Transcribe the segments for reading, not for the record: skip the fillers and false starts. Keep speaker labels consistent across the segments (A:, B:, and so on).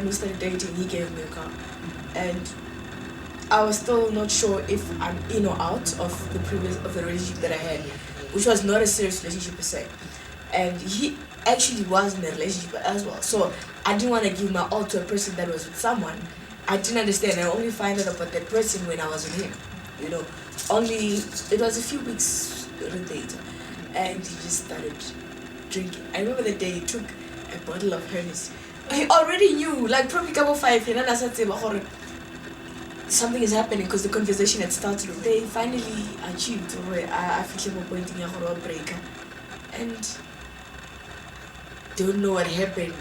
A: when we started dating, he gave me a car. And I was still not sure if I'm in or out of the relationship that I had, which was not a serious relationship per se. And he actually was in a relationship as well. So I didn't want to give my all to a person that was with someone. I didn't understand. I only found out about that person when I was with him. It was a few weeks later, and he just started drinking. I remember the day he took a bottle of Hennessy. He already knew, like probably couple 5 years, and I said, something is happening because the conversation had started. They finally achieved where I feel like pointing a breaker, and don't know what happened.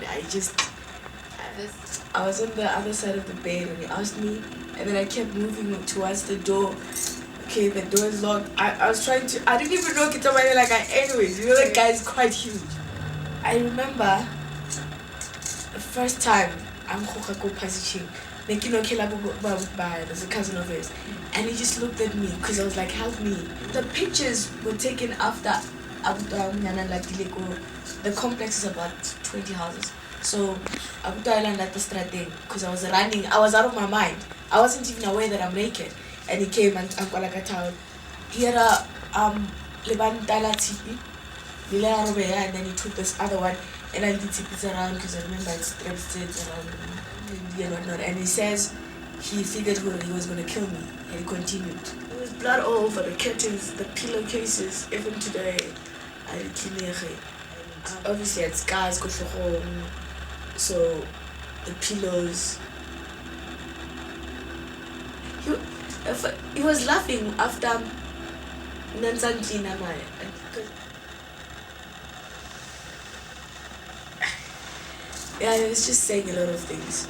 A: I was on the other side of the bed and he asked me, and then I kept moving towards the door. Okay, the door is locked. I was trying to, I didn't even know Kitamani like anyways, the guy is quite huge. I remember the first time I'm passing. There's a cousin of his, and he just looked at me because I was like, help me. The pictures were taken after the complex is about 20 houses. So I at the strategy because I was running. I was out of my mind. I wasn't even aware that I'm naked. And he came and he had a and then he took this other one and I did it around because I remember it stretched it around and whatnot. And he says he figured he was going to kill me, and he continued. There was blood all over the curtains, the pillowcases, even today. Obviously, I had scars, go for home. So the pillows. He was laughing after yeah, he was just saying a lot of things.